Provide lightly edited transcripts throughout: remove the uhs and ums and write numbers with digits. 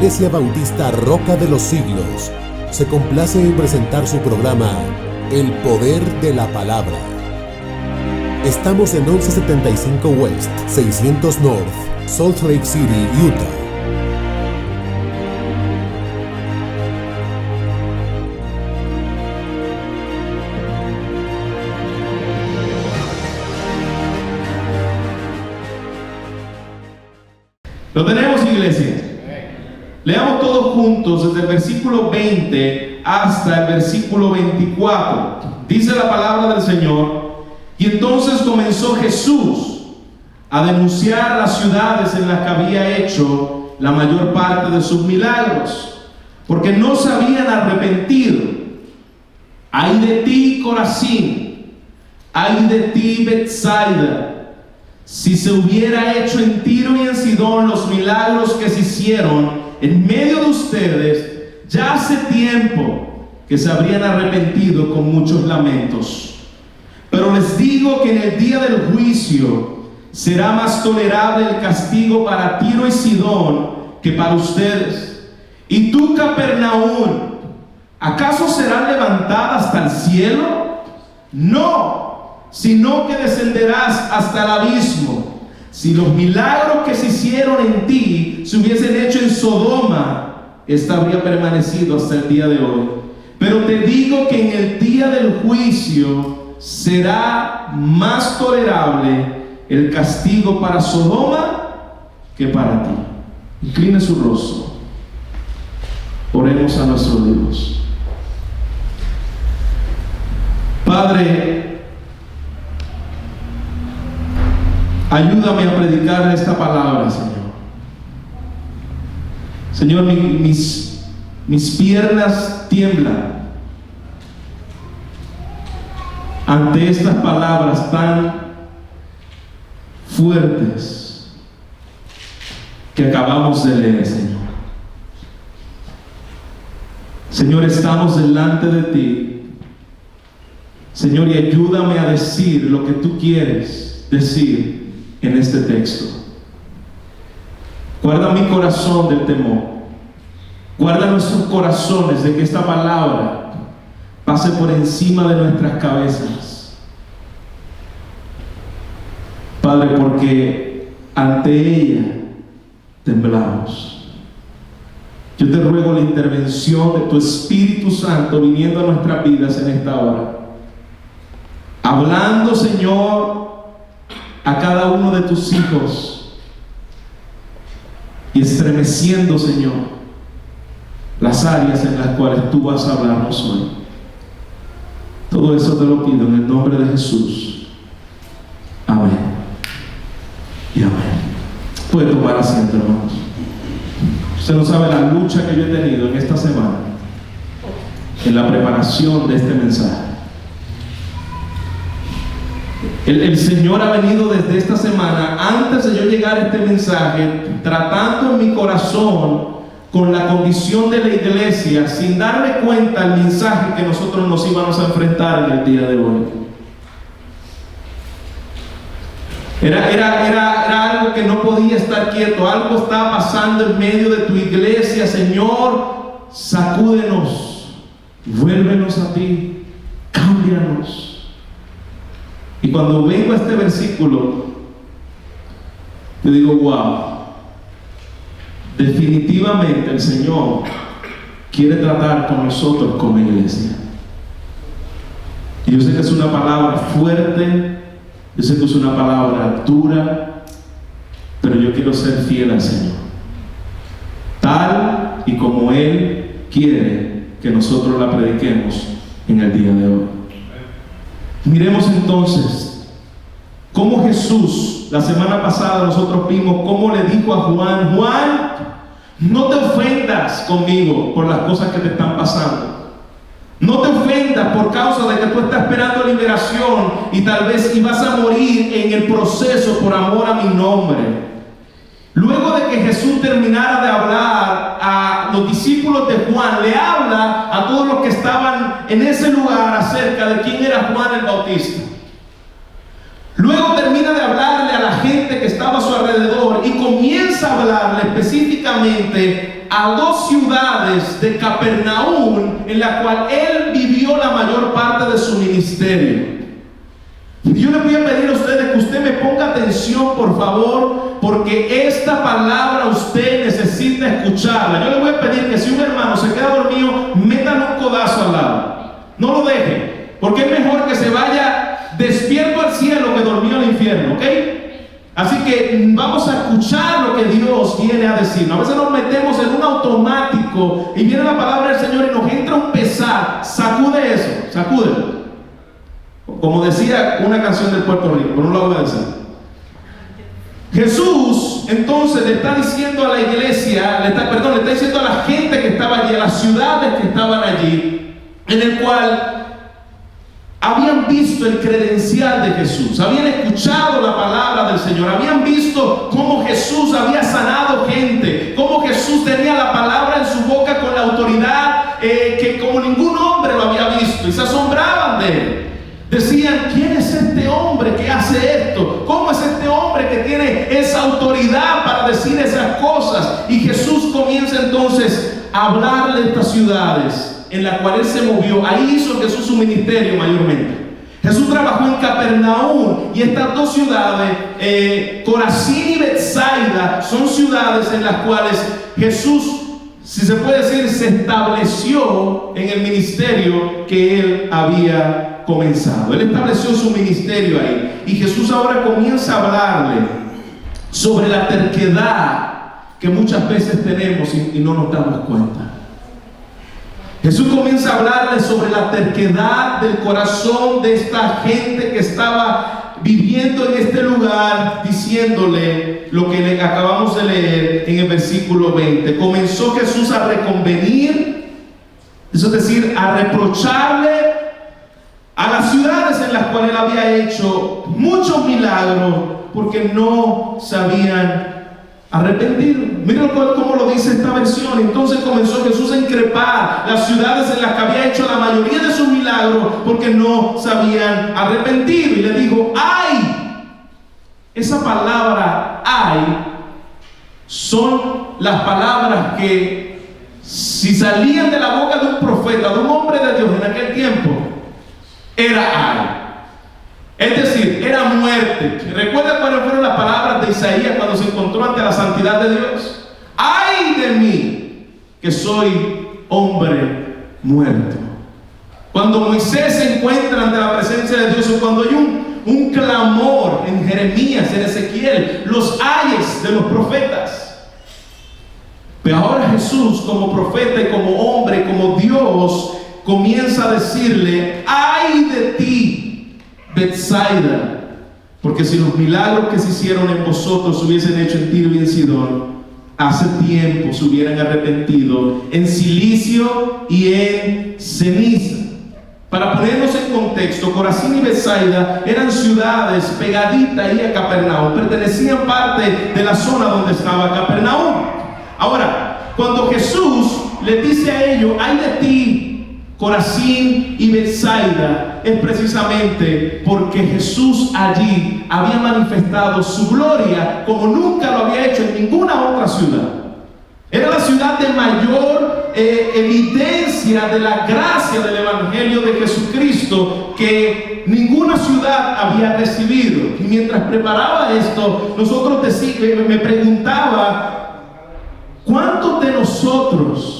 Iglesia Bautista Roca de los Siglos se complace en presentar su programa El Poder de la Palabra. Estamos en 1175 West, 600 North, Salt Lake City, Utah. ¿Lo tenemos, iglesia? Leamos todos juntos desde el versículo 20 hasta el versículo 24. Dice la palabra del Señor: y entonces comenzó Jesús a denunciar las ciudades en las que había hecho la mayor parte de sus milagros, porque no se habían arrepentido. Ay de ti, Corazín, ay de ti, Betsaida, si se hubiera hecho en Tiro y en Sidón los milagros que se hicieron en medio de ustedes, ya hace tiempo que se habrían arrepentido con muchos lamentos. Pero les digo que en el día del juicio será más tolerable el castigo para Tiro y Sidón que para ustedes. Y tú, Capernaum, ¿acaso será levantada hasta el cielo? No, sino que descenderás hasta el abismo. Si los milagros que se hicieron en ti se hubiesen hecho en Sodoma, esta habría permanecido hasta el día de hoy. Pero te digo que en el día del juicio será más tolerable el castigo para Sodoma que para ti. Incline su rostro. Oremos a nuestro Dios. Padre, ayúdame a predicar esta palabra, Señor. Señor, mis piernas tiemblan ante estas palabras tan fuertes que acabamos de leer, Señor. Señor, estamos delante de ti, Señor, y ayúdame a decir lo que tú quieres decir en este texto. Guarda mi corazón del temor. Guarda nuestros corazones de que esta palabra pase por encima de nuestras cabezas, Padre, porque ante ella temblamos. Yo te ruego la intervención de tu Espíritu Santo viniendo a nuestras vidas en esta hora, hablando, Señor, a cada uno de tus hijos y estremeciendo, Señor, las áreas en las cuales tú vas a hablarnos hoy. Todo eso te lo pido en el nombre de Jesús. Amén y amén. Puede tomar asiento, hermanos. Usted no sabe la lucha que yo he tenido en esta semana en la preparación de este mensaje. El Señor ha venido desde esta semana, antes de yo llegar a este mensaje, tratando en mi corazón con la condición de la iglesia, sin darme cuenta del mensaje que nosotros nos íbamos a enfrentar en el día de hoy. Era algo que no podía estar quieto. Algo estaba pasando en medio de tu iglesia. Señor, sacúdenos, vuélvenos a ti, cámbianos. Y cuando vengo a este versículo, yo digo, wow, definitivamente el Señor quiere tratar con nosotros como iglesia. Y yo sé que es una palabra fuerte, yo sé que es una palabra dura, pero yo quiero ser fiel al Señor, tal y como Él quiere que nosotros la prediquemos en el día de hoy. Miremos entonces cómo Jesús, la semana pasada nosotros vimos cómo le dijo a Juan: Juan, no te ofendas conmigo por las cosas que te están pasando. No te ofendas por causa de que tú estás esperando liberación y tal vez ibas a morir en el proceso por amor a mi nombre. Luego de que Jesús terminara de hablar a los discípulos de Juan, le habla a todos los que estaban en ese lugar acerca de quién era Juan el Bautista. Luego termina de hablarle a la gente que estaba a su alrededor y comienza a hablarle específicamente a dos ciudades de Capernaum, en la cual él vivió la mayor parte de su ministerio. Yo le voy a pedir a ustedes que usted me ponga atención, por favor, porque esta palabra usted necesita escucharla. Yo le voy a pedir que si un hermano se queda dormido, métale un codazo al lado. No lo deje, porque es mejor que se vaya despierto al cielo que dormido al infierno, ¿ok? Así que vamos a escuchar lo que Dios viene a decirnos. A veces nos metemos en un automático y viene la palabra del Señor y nos entra un pesar. Sacude eso, sacúdelo. Como decía una canción del Puerto Rico, pero no lo voy a decir. Jesús entonces le está diciendo a la iglesia, le está diciendo a la gente que estaba allí, a las ciudades que estaban allí, en el cual habían visto el credencial de Jesús, habían escuchado la palabra del Señor, habían visto cómo Jesús había sanado gente, cómo Jesús tenía la palabra en su boca con la autoridad que como ningún hombre lo había visto, y se asombraban de él. Decían, ¿quién es este hombre que hace esto? ¿Cómo es este hombre que tiene esa autoridad para decir esas cosas? Y Jesús comienza entonces a hablarle de estas ciudades en las cuales él se movió. Ahí hizo Jesús su ministerio mayormente. Jesús trabajó en Capernaum, y estas dos ciudades, Corazín y Betsaida, son ciudades en las cuales Jesús, si se puede decir, se estableció en el ministerio que él había comenzado. Él estableció su ministerio ahí, y Jesús ahora comienza a hablarle sobre la terquedad que muchas veces tenemos y no nos damos cuenta. Jesús comienza a hablarle sobre la terquedad del corazón de esta gente que estaba viviendo en este lugar, diciéndole lo que le acabamos de leer en el versículo 20. Comenzó Jesús a reconvenir, eso es decir, a reprocharle a las ciudades en las cuales él había hecho muchos milagros, porque no se habían arrepentido. Miren cómo lo dice esta versión. Entonces comenzó Jesús a increpar las ciudades en las que había hecho la mayoría de sus milagros, porque no se habían arrepentido, y le dijo, ¡ay! Esa palabra ¡ay! Son las palabras que, si salían de la boca de un profeta, de un hombre de Dios en aquel tiempo, era ay. Es decir, era muerte. ¿Recuerda cuáles fueron las palabras de Isaías cuando se encontró ante la santidad de Dios? ¡Ay de mí, que soy hombre muerto! Cuando Moisés se encuentra ante la presencia de Dios, o cuando hay un clamor en Jeremías, en Ezequiel, los ayes de los profetas. Pero ahora Jesús, como profeta y como hombre, como Dios, comienza a decirle, ¡ay de ti, Betsaida! Porque si los milagros que se hicieron en vosotros se hubiesen hecho en Tiro y en Sidón, hace tiempo se hubieran arrepentido en silicio y en ceniza. Para ponernos en contexto, Corazín y Betsaida eran ciudades pegaditas ahí a Capernaum, pertenecían parte de la zona donde estaba Capernaum. Ahora, cuando Jesús les dice a ellos, ¡ay de ti, Corazín y Betsaida!, es precisamente porque Jesús allí había manifestado su gloria como nunca lo había hecho en ninguna otra ciudad. Era la ciudad de mayor evidencia de la gracia del Evangelio de Jesucristo que ninguna ciudad había recibido. Y mientras preparaba esto, me preguntaba, ¿cuántos de nosotros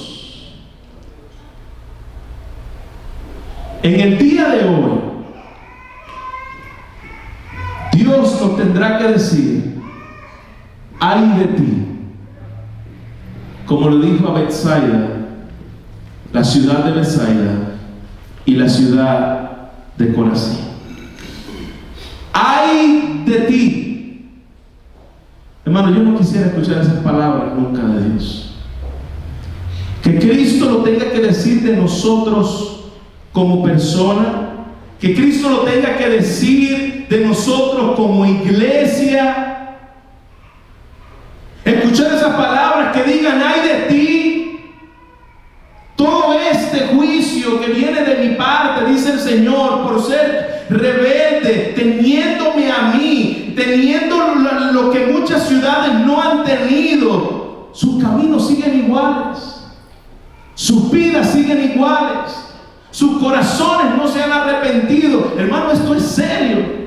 en el día de hoy Dios nos tendrá que decir, ay de ti, como le dijo a Betsaida, la ciudad de Betsaida y la ciudad de Corazín? ¡Ay de ti! Hermano, yo no quisiera escuchar esas palabras nunca de Dios. Que Cristo lo tenga que decir de nosotros como persona, que Cristo lo tenga que decir de nosotros como iglesia. Escuchar esas palabras que digan, ay de ti, todo este juicio que viene de mi parte, dice el Señor, por ser rebelde, teniéndome a mí, teniendo lo que muchas ciudades no han tenido, sus caminos siguen iguales, sus vidas siguen iguales, sus corazones no se han arrepentido. Hermano, esto es serio.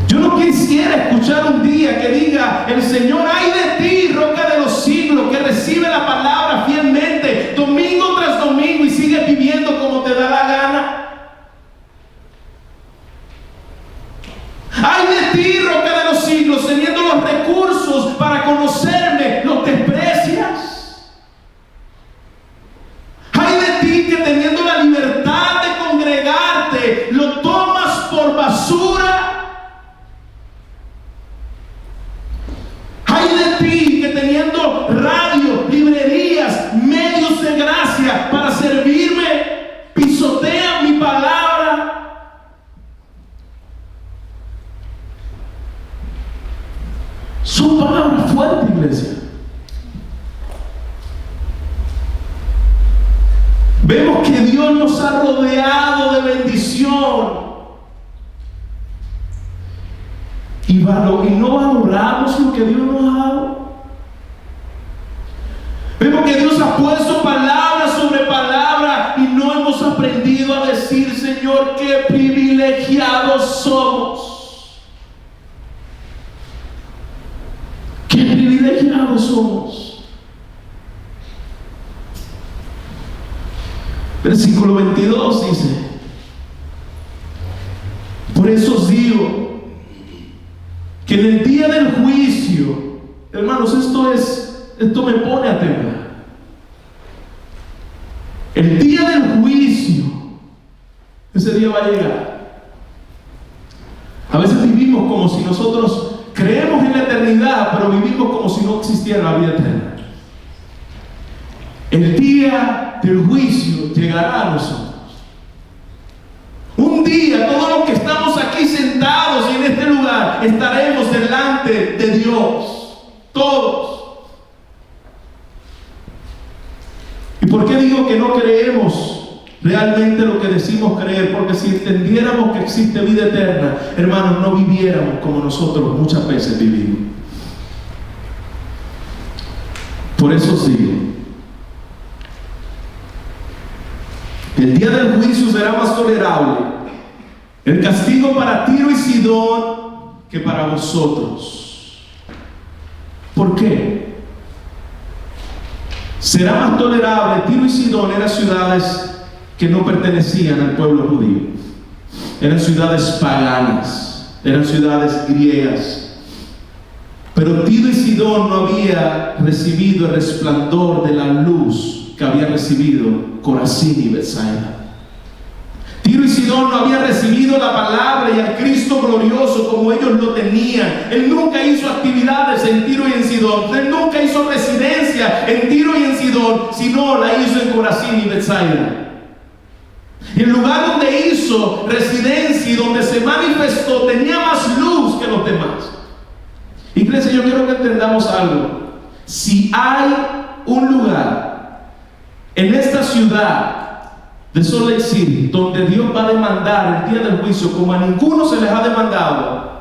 Yo no quisiera escuchar un día que diga el Señor: ay de ti, roca de los siglos, que recibe la palabra fielmente domingo tras domingo y sigue viviendo como te da la gana. Ay de ti, roca de los siglos, teniendo los recursos para conocerme, los desprecias. Ay de ti, que teniendo la libertad de congregarte, lo tomas por basura. Ay de ti, que teniendo radio, librerías, medios de gracia para servirme, pisotean mi palabra. Son palabras fuertes, iglesia. Vemos que Dios nos ha rodeado de bendición. Y no valoramos lo que Dios nos ha dado. Vemos que Dios ha puesto palabra sobre palabra y no hemos aprendido a decir: Señor, qué privilegiados somos. Qué privilegiados somos. Versículo 22 dice: por eso os digo que en el día del juicio, hermanos, esto me pone a temblar. El día del juicio, ese día va a llegar. A veces vivimos como si nosotros creemos en la eternidad, pero vivimos como si no existiera la vida eterna. El día del juicio llegará a nosotros. Un día, todos los que estamos aquí sentados y en este lugar, estaremos delante de Dios. Todos. ¿Y por qué digo que no creemos realmente lo que decimos creer? Porque si entendiéramos que existe vida eterna, hermanos, no viviéramos como nosotros muchas veces vivimos. Por eso os digo: el día del juicio será más tolerable el castigo para Tiro y Sidón que para vosotros. ¿Por qué? Será más tolerable. Tiro y Sidón eran ciudades que no pertenecían al pueblo judío. Eran ciudades paganas, eran ciudades griegas. Pero Tiro y Sidón no había recibido el resplandor de la luz que había recibido Corazín y Betsaida. Tiro y Sidón no había recibido la palabra y al Cristo glorioso como ellos lo tenían. Él nunca hizo actividades en Tiro y en Sidón. Él nunca hizo residencia en Tiro y en Sidón, sino la hizo en Corazín y Betsaida. Y el lugar donde hizo residencia y donde se manifestó tenía más luz que los demás. Iglesia, yo quiero que entendamos algo. Si hay un lugar en esta ciudad de Salt Lake City donde Dios va a demandar el día del juicio como a ninguno se les ha demandado,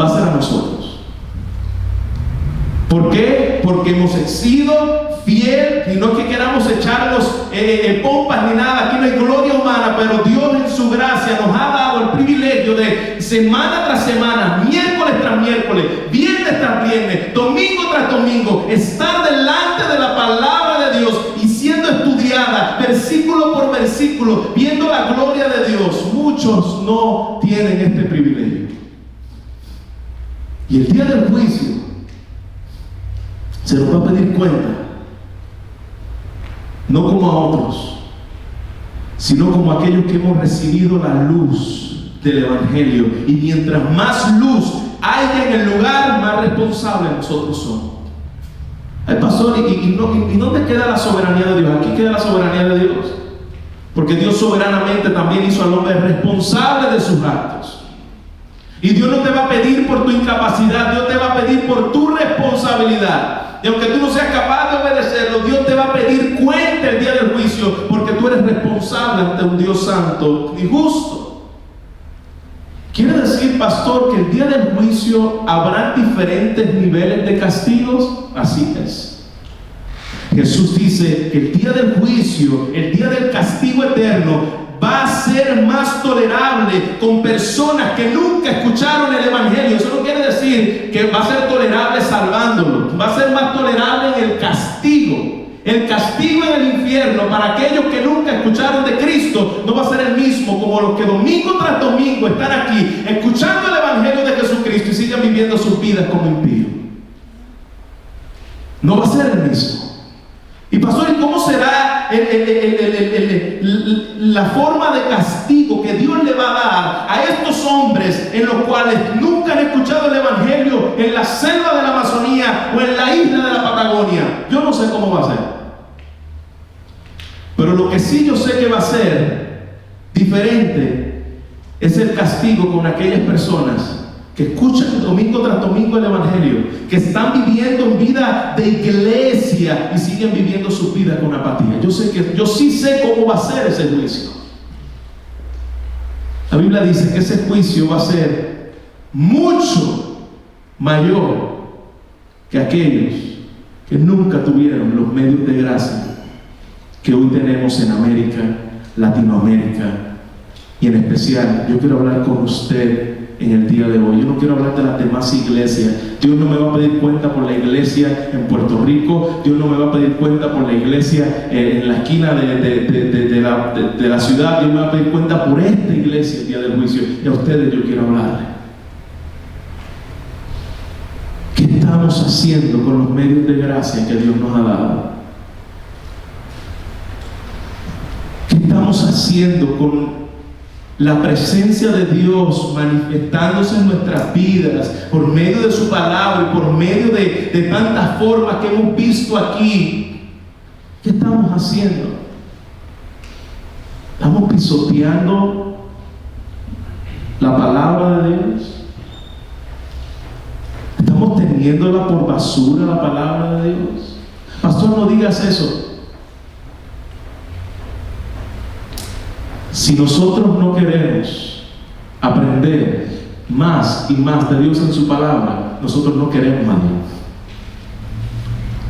va a ser a nosotros. ¿Por qué? Porque hemos sido fiel, y no es que queramos echarnos pompas ni nada, aquí no hay gloria humana, pero Dios en su gracia nos ha dado el privilegio de semana tras semana, miércoles tras miércoles, viernes tras viernes, domingo tras domingo, estar delante de la palabra de Dios y siendo estudiada versículo por versículo, viendo la gloria de Dios. Muchos no tienen este privilegio. Y el día del juicio se nos va a pedir cuenta, no como a otros, sino como a aquellos que hemos recibido la luz del Evangelio. Y mientras más luz haya en el lugar, más responsables nosotros somos. Ay, pastor, ¿y dónde queda la soberanía de Dios? Aquí queda la soberanía de Dios, porque Dios soberanamente también hizo al hombre responsable de sus actos. Y Dios no te va a pedir por tu incapacidad, Dios te va a pedir por tu responsabilidad. Y aunque tú no seas capaz de obedecerlo, Dios te va a pedir cuenta el día del juicio, porque tú eres responsable ante un Dios santo y justo. ¿Quiere decir, pastor, que el día del juicio habrá diferentes niveles de castigos? Así es. Jesús dice que el día del juicio, el día del castigo eterno, va a ser más tolerable con personas que nunca escucharon el Evangelio. Eso no quiere decir que va a ser tolerable salvándolo. Va a ser más tolerable en el castigo. El castigo en el infierno para aquellos que nunca escucharon de Cristo no va a ser el mismo como los que domingo tras domingo están aquí escuchando el Evangelio de Jesucristo y siguen viviendo sus vidas como impíos. No va a ser el mismo. Y pastor, ¿y cómo será la forma de castigo que Dios le va a dar a estos hombres en los cuales nunca han escuchado el Evangelio en la selva de la Amazonía o en la isla de la Patagonia? Yo no sé cómo va a ser. Pero lo que sí yo sé que va a ser diferente es el castigo con aquellas personas que escuchan domingo tras domingo el Evangelio, que están viviendo en vida de iglesia y siguen viviendo su vida con apatía. Yo sí sé cómo va a ser ese juicio. La Biblia dice que ese juicio va a ser mucho mayor que aquellos que nunca tuvieron los medios de gracia que hoy tenemos en América, Latinoamérica, y en especial yo quiero hablar con usted en el día de hoy. Yo no quiero hablar de las demás iglesias. Dios no me va a pedir cuenta por la iglesia en Puerto Rico. Dios no me va a pedir cuenta por la iglesia en la esquina de la ciudad. Dios me va a pedir cuenta por esta iglesia el día del juicio. Y a ustedes yo quiero hablarles. ¿Qué estamos haciendo con los medios de gracia que Dios nos ha dado? ¿Qué estamos haciendo con la presencia de Dios manifestándose en nuestras vidas por medio de su palabra y por medio de tantas formas que hemos visto aquí? ¿Qué estamos haciendo? ¿Estamos pisoteando la palabra de Dios? ¿Estamos teniéndola por basura la palabra de Dios? Pastor, no digas eso. Si nosotros no queremos aprender más y más de Dios en su palabra, nosotros no queremos a Dios.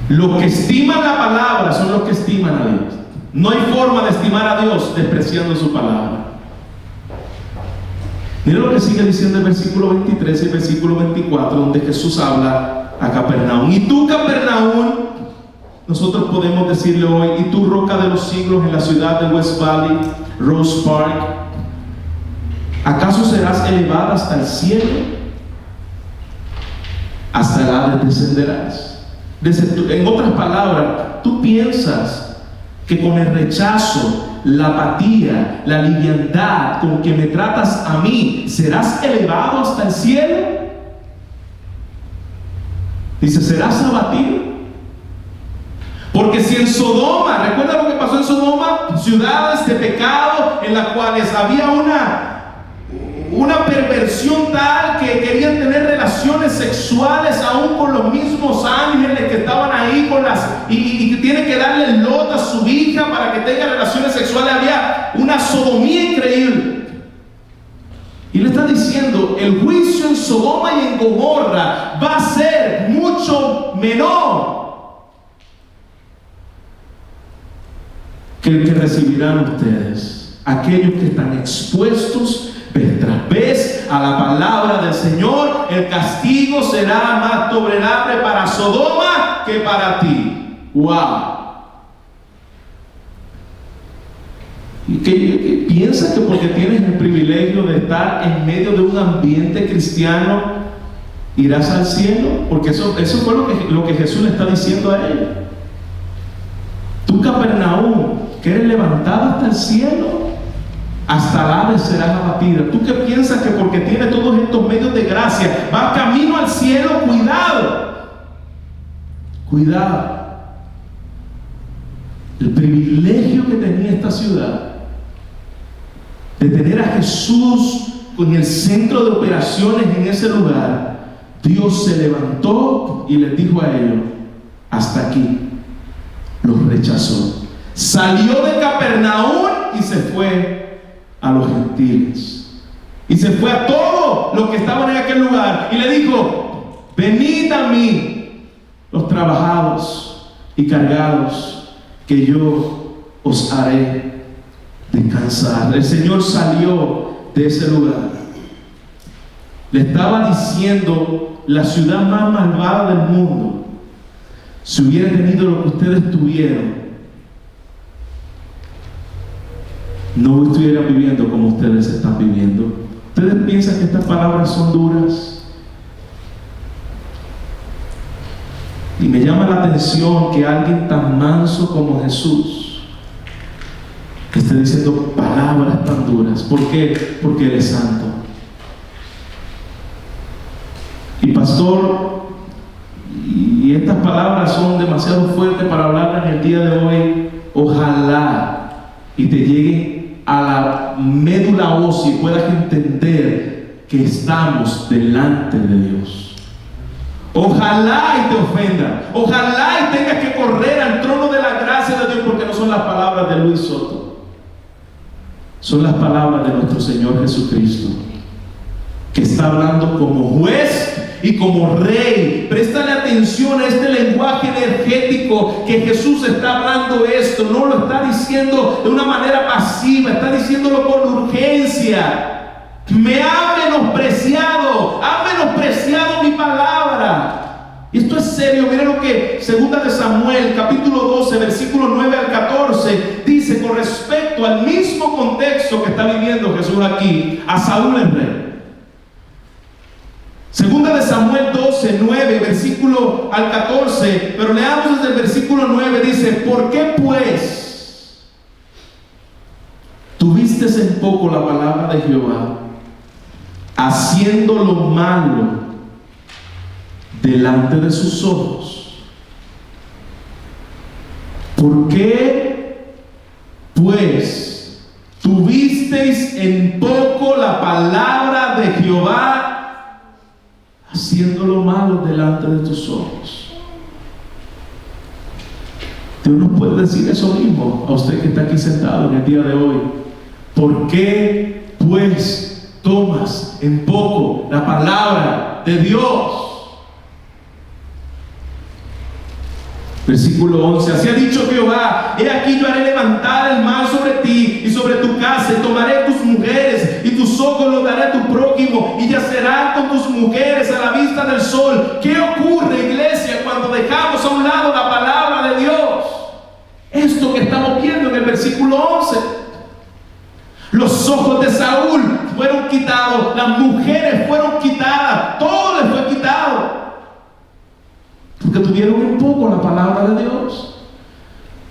Los que estiman la palabra son los que estiman a Dios. No hay forma de estimar a Dios despreciando su palabra. Mira lo que sigue diciendo el versículo 23 y el versículo 24, donde Jesús habla a Capernaum. Y tú, Capernaum, nosotros podemos decirle hoy, y tú, roca de los siglos en la ciudad de West Valley, Rose Park, ¿acaso serás elevada hasta el cielo? Hasta el Hades descenderás. En otras palabras, tú piensas que con el rechazo, la apatía, la liviandad con que me tratas a mí, ¿serás elevado hasta el cielo? Dice, ¿serás abatido? Porque si en Sodoma, recuerda lo que pasó en Sodoma, ciudades de pecado en las cuales había una perversión tal que querían tener relaciones sexuales aún con los mismos ángeles que estaban ahí y que tiene que darle el Lot a su hija para que tenga relaciones sexuales. Había una sodomía increíble. Y le está diciendo, el juicio en Sodoma y en Gomorra va a ser mucho menor que el que recibirán ustedes, aquellos que están expuestos vez tras vez a la palabra del Señor. El castigo será más tolerable para Sodoma que para ti. ¡Wow! ¿Y qué piensas que porque tienes el privilegio de estar en medio de un ambiente cristiano irás al cielo? Porque eso fue lo que Jesús le está diciendo a él. Tú, Capernaum, que eres levantado hasta el cielo, hasta el Hades serás abatida. Tú que piensas que porque tienes todos estos medios de gracia vas camino al cielo, cuidado. El privilegio que tenía esta ciudad de tener a Jesús con el centro de operaciones en ese lugar, Dios se levantó y les dijo a ellos, hasta aquí. Los rechazó. Salió de Capernaum y se fue a los gentiles. Y se fue a todos los que estaban en aquel lugar y le dijo: venid a mí, los trabajados y cargados, que yo os haré descansar. El Señor salió de ese lugar. Le estaba diciendo: la ciudad más malvada del mundo, si hubiera tenido lo que ustedes tuvieron, no estuvieran viviendo como ustedes están viviendo. ¿Ustedes piensan que estas palabras son duras? Y me llama la atención que alguien tan manso como Jesús esté diciendo palabras tan duras. ¿Por qué? Porque Él es santo. Y pastor, y estas palabras son demasiado fuertes para hablarlas en el día de hoy. Ojalá y te lleguen a la médula ósea y puedas entender que estamos delante de Dios. Ojalá y te ofenda, ojalá y tengas que correr al trono de la gracia de Dios, porque no son las palabras de Luis Soto, son las palabras de nuestro Señor Jesucristo, que está hablando como juez y como rey. Préstale atención a este lenguaje energético que Jesús está hablando esto. No lo está diciendo de una manera pasiva, está diciéndolo con urgencia. Me ha menospreciado mi palabra. Y esto es serio. Miren lo que 2 de Samuel, capítulo 12, versículos 9 al 14, dice con respecto al mismo contexto que está viviendo Jesús aquí, a Saúl el rey. 2 de Samuel 12, 9, versículo al 14, pero leamos desde el versículo 9, dice: ¿por qué pues tuviste en poco la palabra de Jehová, haciendo lo malo delante de sus ojos? ¿Por qué pues tuvisteis en poco la palabra de Jehová, haciendo lo malo delante de tus ojos? Dios nos puede decir eso mismo a usted que está aquí sentado en el día de hoy. ¿Por qué pues tomas en poco la palabra de Dios? Versículo 11: así ha dicho Jehová: he aquí yo haré levantar el mal sobre ti y sobre tu casa, y tomaré tus mujeres y tus ojos los daré a tu prójimo, y yacerán con tus mujeres a la vista del sol. ¿Qué ocurre, iglesia, cuando dejamos a un lado la palabra de Dios? Esto que estamos viendo en el versículo 11. Los ojos de Saúl fueron quitados, las mujeres fueron quitadas, todo les fue quitado, porque tuvieron un poco la palabra de Dios.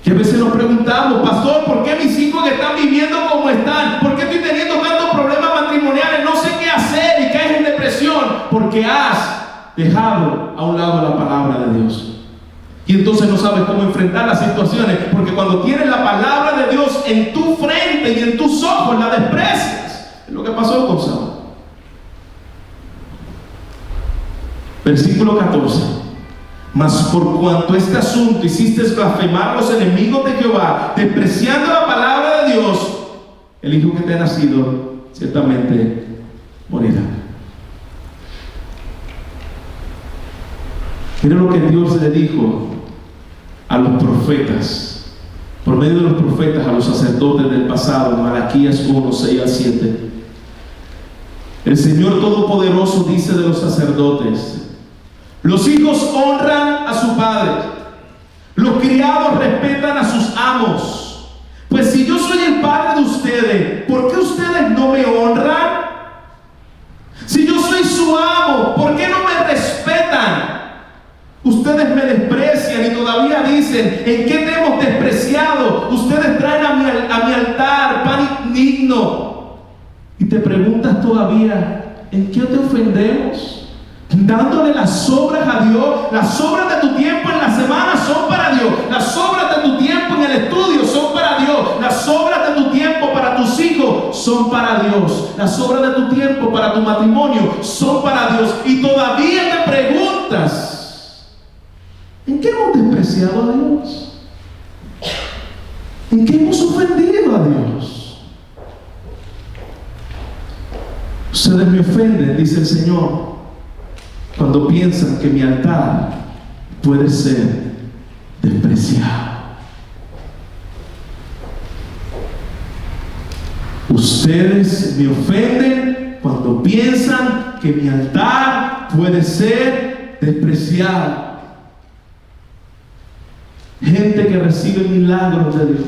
Que a veces nos preguntamos: pastor, ¿por qué mis hijos están viviendo como están? ¿Por qué estoy teniendo tantos problemas matrimoniales? No sé qué hacer y caes en depresión. Porque has dejado a un lado la palabra de Dios. Y entonces no sabes cómo enfrentar las situaciones, porque cuando tienes la palabra de Dios en tu frente y en tus ojos, la desprecias. Es lo que pasó con Saúl. Versículo 14: mas por cuanto este asunto hiciste blasfemar a los enemigos de Jehová, despreciando la palabra de Dios, el hijo que te ha nacido ciertamente morirá. Mira lo que Dios le dijo a los profetas, por medio de los profetas, a los sacerdotes del pasado, Malaquías 1, 6 al 7. El Señor Todopoderoso dice de los sacerdotes: los hijos honran a su padre, los criados respetan a sus amos. Pues si yo soy el padre de ustedes, ¿por qué ustedes no me honran? Si yo soy su amo, ¿por qué no me respetan? Ustedes me desprecian y todavía dicen: ¿en qué te hemos despreciado? Ustedes traen a mi altar pan indigno. Y te preguntas todavía: ¿en qué te ofendemos? Dándole las obras a Dios. Las obras de tu tiempo en la semana son para Dios. Las obras de tu tiempo en el estudio son para Dios. Las obras de tu tiempo para tus hijos son para Dios. Las obras de tu tiempo para tu matrimonio son para Dios. Y todavía te preguntas: ¿en qué hemos despreciado a Dios? ¿En qué hemos ofendido a Dios? Ustedes me ofenden, dice el Señor, cuando piensan que mi altar puede ser despreciado. Ustedes me ofenden cuando piensan que mi altar puede ser despreciado. Gente que recibe milagros de Dios.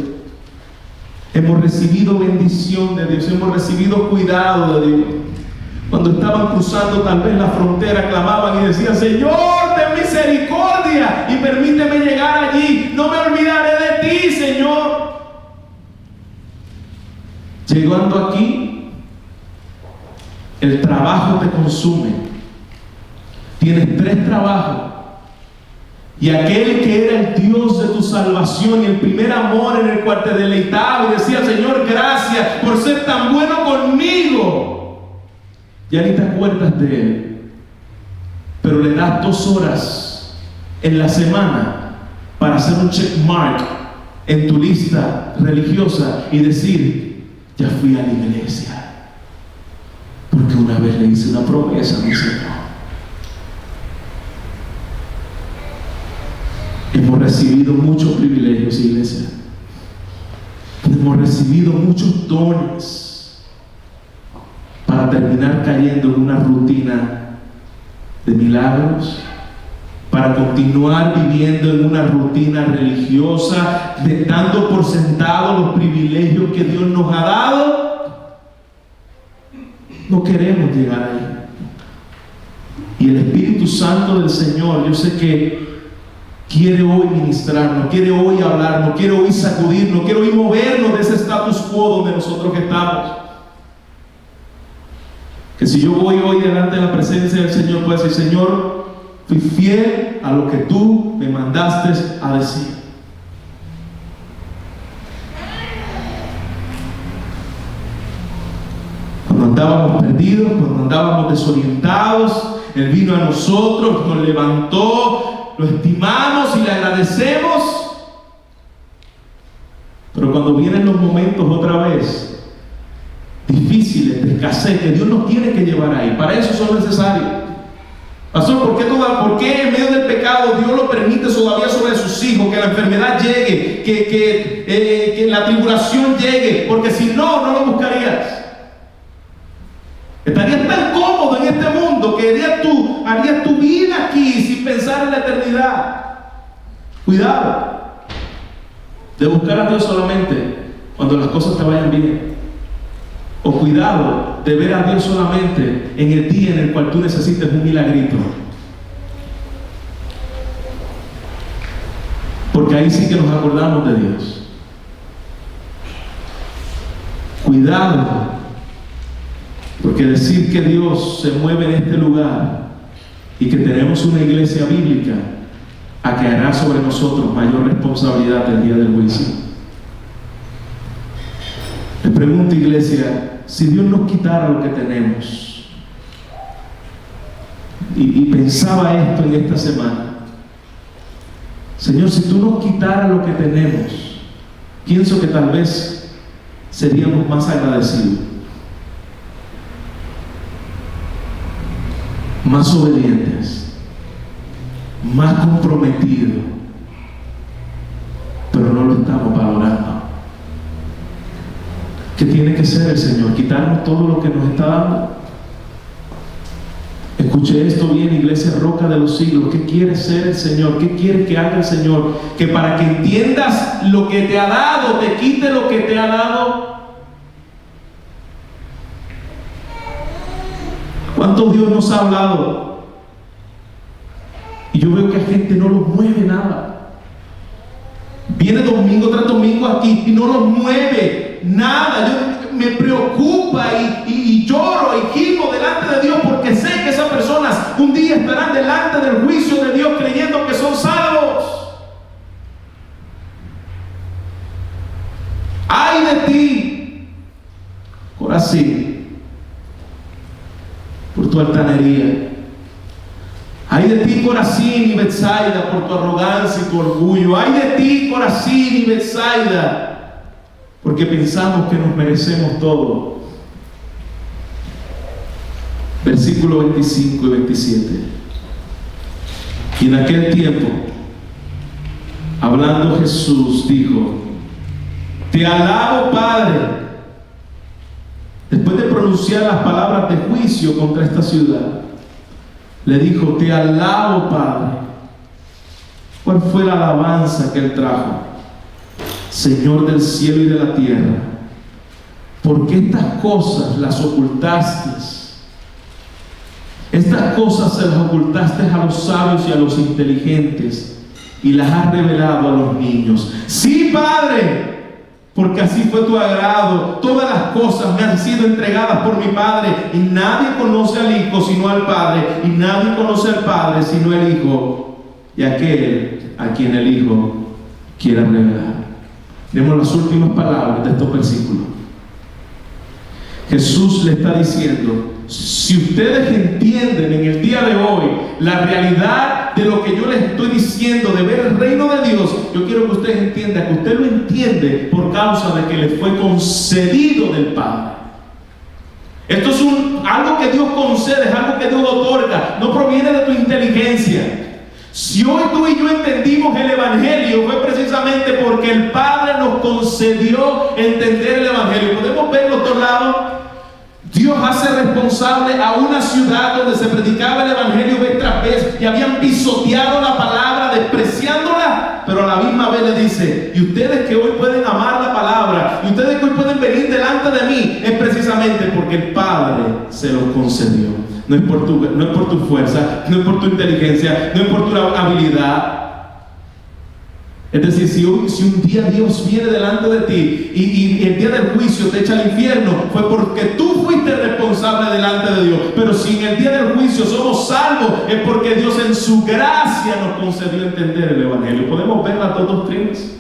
Hemos recibido bendición de Dios, hemos recibido cuidado de Dios. Cuando estaban cruzando tal vez la frontera, clamaban y decían: Señor, ten misericordia y permíteme llegar allí. No me olvidaré de ti, Señor. Llegando aquí, el trabajo te consume. Tienes 3 trabajos. Y aquel que era el Dios de tu salvación y el primer amor en el cual te deleitaba y decía: Señor, gracias por ser tan bueno conmigo, ya ni te acuerdas de Él. Pero le das 2 horas en la semana para hacer un checkmark en tu lista religiosa y decir: ya fui a la iglesia, porque una vez le hice una promesa a mi Señor. Hemos recibido muchos privilegios, iglesia. Hemos recibido muchos dones para terminar cayendo en una rutina de milagros, para continuar viviendo en una rutina religiosa, dando por sentado los privilegios que Dios nos ha dado. No queremos llegar ahí. Y el Espíritu Santo del Señor, yo sé que quiere hoy ministrarnos, quiere hoy hablarnos, quiere hoy sacudirnos, quiere hoy movernos de ese status quo donde nosotros estamos. Que si yo voy hoy delante de la presencia del Señor, puedo decir: Señor, fui fiel a lo que tú me mandaste a decir. Cuando andábamos perdidos, cuando andábamos desorientados, Él vino a nosotros, nos levantó, lo estimamos y le agradecemos. Pero cuando vienen los momentos otra vez difíciles, de escasez, que Dios nos tiene que llevar ahí, para eso son necesarios. Pastor, ¿por qué en medio del pecado Dios lo permite todavía sobre sus hijos? Que la enfermedad llegue, que la tribulación llegue, porque si no, no lo buscarías. Estarías tan cómodo en este mundo que harías tu vida aquí sin pensar en la eternidad. Cuidado de buscar a Dios solamente cuando las cosas te vayan bien. O cuidado de ver a Dios solamente en el día en el cual tú necesites un milagrito. Porque ahí sí que nos acordamos de Dios. Cuidado. Porque decir que Dios se mueve en este lugar y que tenemos una iglesia bíblica acarreará sobre nosotros mayor responsabilidad el día del juicio. Le pregunto, iglesia, si Dios nos quitara lo que tenemos, y pensaba esto en esta semana: Señor, si tú nos quitaras lo que tenemos, pienso que tal vez seríamos más agradecidos, más obedientes, más comprometidos, pero no lo estamos valorando. ¿Qué tiene que ser el Señor? ¿Quitarnos todo lo que nos está dando? Escuche esto bien, iglesia Roca de los Siglos. ¿Qué quiere ser el Señor? ¿Qué quiere que haga el Señor? Que para que entiendas lo que te ha dado, te quite lo que te ha dado. ¿Cuánto Dios nos ha hablado? Y yo veo que a gente no los mueve nada. Viene domingo tras domingo aquí y no los mueve nada. Yo me preocupa y lloro y gimo delante de Dios, porque sé que esas personas un día estarán delante del juicio de Dios creyendo que son salvos. ¡Ay de ti, Corazín, por tu altanería! ¡Ay de ti, Corazín y Betsaida, por tu arrogancia y tu orgullo! ¡Ay de ti, Corazín y Betsaida, porque pensamos que nos merecemos todo! Versículo 25 y 27. Y en aquel tiempo, hablando Jesús, dijo: Te alabo, Padre. Después de pronunciar las palabras de juicio contra esta ciudad, le dijo: Te alabo, Padre. ¿Cuál fue la alabanza que él trajo? Señor del cielo y de la tierra, ¿por qué estas cosas las ocultaste? Estas cosas se las ocultaste a los sabios y a los inteligentes y las has revelado a los niños. Sí, Padre, porque así fue tu agrado. Todas las cosas me han sido entregadas por mi Padre, y nadie conoce al Hijo sino al Padre, y nadie conoce al Padre sino el Hijo, y aquel a quien el Hijo quiera revelar. Vemos las últimas palabras de estos versículos. Jesús le está diciendo: si ustedes entienden en el día de hoy la realidad de lo que yo les estoy diciendo, de ver el reino de Dios, yo quiero que ustedes entiendan que usted lo entiende por causa de que le fue concedido del Padre. Esto es algo que Dios concede, es algo que Dios otorga, no proviene de tu inteligencia. Si hoy tú y yo entendimos el Evangelio, fue precisamente porque el Padre nos concedió entender el Evangelio. Podemos ver los dos lados. Dios hace responsable a una ciudad donde se predicaba el Evangelio vez tras vez y habían pisoteado la palabra, despreciándola, pero a la misma vez le dice: y ustedes que hoy pueden amar la palabra, y ustedes que hoy pueden venir delante de mí, es precisamente porque el Padre se los concedió. No es por tu fuerza, no es por tu inteligencia, no es por tu habilidad. Es decir, si un día Dios viene delante de ti y el día del juicio te echa al infierno, fue porque tú fuiste responsable delante de Dios. Pero si en el día del juicio somos salvos, es porque Dios en su gracia nos concedió entender el Evangelio. ¿Podemos ver las dos doctrinas?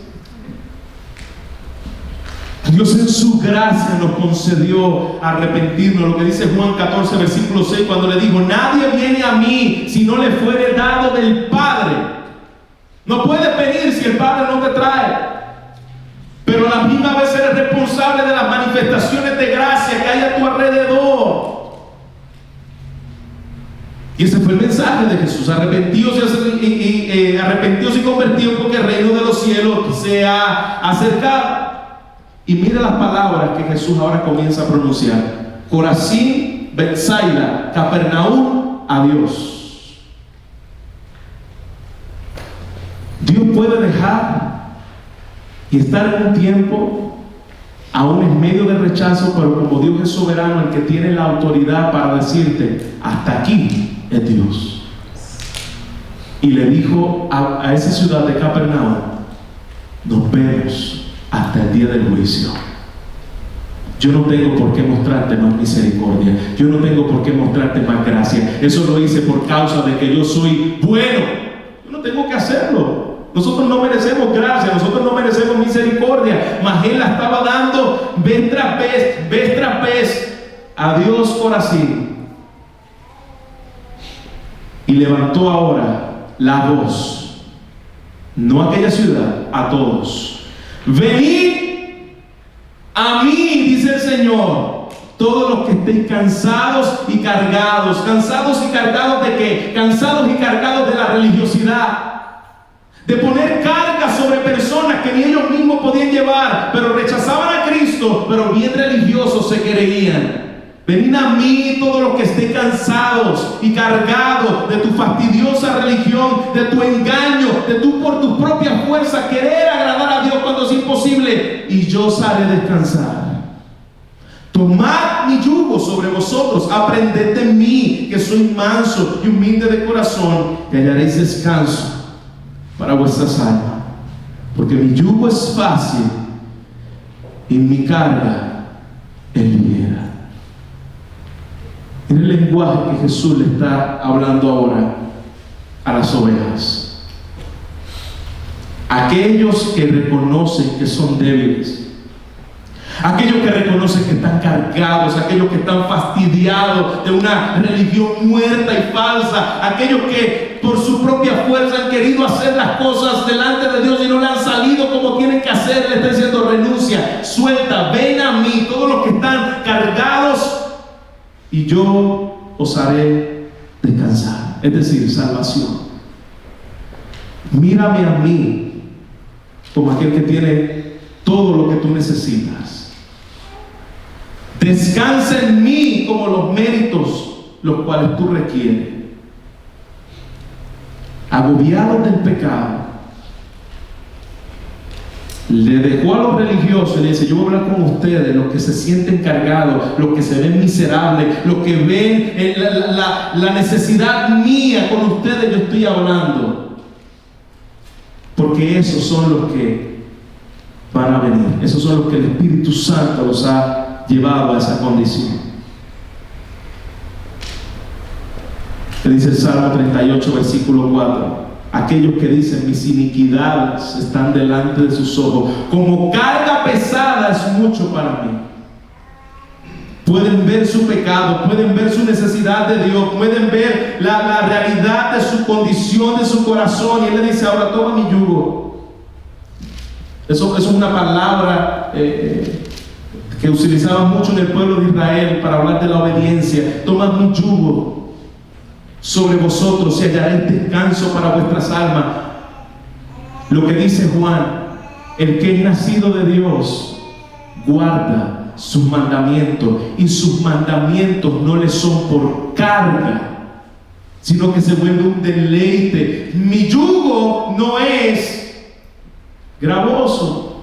Dios en su gracia nos concedió arrepentirnos. Lo que dice Juan 14, versículo 6, cuando le dijo: nadie viene a mí si no le fuere dado del Padre. No puedes venir si el Padre no te trae. Pero a la misma vez eres responsable de las manifestaciones de gracia que hay a tu alrededor. Y ese fue el mensaje de Jesús: arrepentidos y convertidos, porque el reino de los cielos se ha acercado. Y mira las palabras que Jesús ahora comienza a pronunciar: Corazín, Betsaida, Capernaum, adiós. Dios puede dejar y estar en un tiempo aún en medio del rechazo, pero como Dios es soberano, el que tiene la autoridad para decirte: hasta aquí es Dios. Y le dijo a esa ciudad de Capernaum: nos vemos hasta el día del juicio. Yo no tengo por qué mostrarte más misericordia, yo no tengo por qué mostrarte más gracia. Eso lo hice por causa de que yo soy bueno. Yo no tengo que hacerlo. Nosotros no merecemos gracia, nosotros no merecemos misericordia, mas Él la estaba dando vez tras vez. Adiós, Corazín. Y levantó ahora la voz, no a aquella ciudad, a todos: venid a mí, dice el Señor, todos los que estéis cansados y cargados. ¿Cansados y cargados de qué? Cansados y cargados de la religiosidad, de poner cargas sobre personas que ni ellos mismos podían llevar, pero rechazaban a Cristo, pero bien religiosos se creían. Venid a mí todos los que estén cansados y cargados de tu fastidiosa religión, de tu engaño, de tú por tus propias fuerzas querer agradar a Dios cuando es imposible, y yo os haré descansar. Tomad mi yugo sobre vosotros, aprended de mí, que soy manso y humilde de corazón, y hallaréis descanso para vuestras almas, porque mi yugo es fácil y mi carga es ligera. En el lenguaje que Jesús le está hablando ahora a las ovejas, aquellos que reconocen que son débiles, aquellos que reconocen que están cargados, aquellos que están fastidiados de una religión muerta y falsa, aquellos que por su propia fuerza han querido hacer las cosas delante de Dios y no le han salido como tienen que hacer. Le está diciendo: renuncia, suelta, ven a mí todos los que están cargados y yo os haré descansar. Es decir, salvación. Mírame a mí como aquel que tiene todo lo que tú necesitas. Descansa en mí como los méritos los cuales tú requieres. Agobiados del pecado, le dejó a los religiosos y le dice: yo voy a hablar con ustedes, los que se sienten cargados, los que se ven miserables, los que ven la necesidad mía. Con ustedes yo estoy hablando, porque esos son los que van a venir, esos son los que el Espíritu Santo los ha llevado a esa condición. Que dice el Salmo 38, versículo 4: aquellos que dicen mis iniquidades están delante de sus ojos, como carga pesada es mucho para mí. Pueden ver su pecado, pueden ver su necesidad de Dios, pueden ver la realidad de su condición, de su corazón, y Él le dice: ahora toma mi yugo. Eso es una palabra que utilizaban mucho en el pueblo de Israel para hablar de la obediencia. Toma mi yugo sobre vosotros y hallaréis descanso para vuestras almas. Lo que dice Juan: el que es nacido de Dios guarda sus mandamientos, y sus mandamientos no le son por carga, sino que se vuelve un deleite. Mi yugo no es gravoso.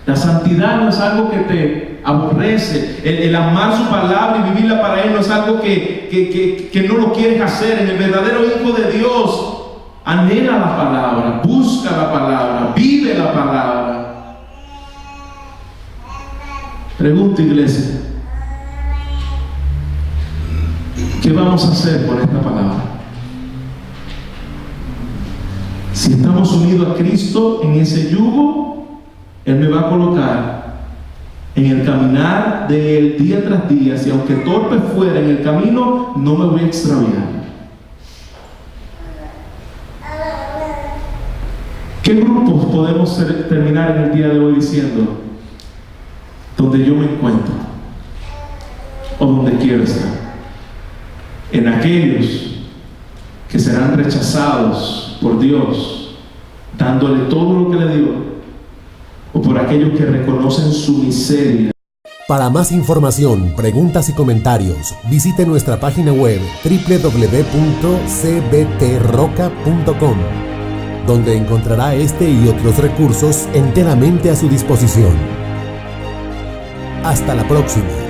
La santidad no es algo que te aborrece. El amar su palabra y vivirla para Él no es algo que no lo quieres hacer. En el verdadero Hijo de Dios anhela la palabra, busca la palabra, vive la palabra. Pregunto, iglesia, ¿qué vamos a hacer con esta palabra? Si estamos unidos a Cristo en ese yugo, Él me va a colocar en el caminar de Él día tras día. Si aunque torpe fuera en el camino, no me voy a extraviar. ¿Qué grupos podemos terminar en el día de hoy diciendo: donde yo me encuentro o donde quiero estar? En aquellos que serán rechazados por Dios, dándole todo lo que le dio, o por aquellos que reconocen su miseria. Para más información, preguntas y comentarios, visite nuestra página web www.cbtroca.com, donde encontrará este y otros recursos enteramente a su disposición. Hasta la próxima.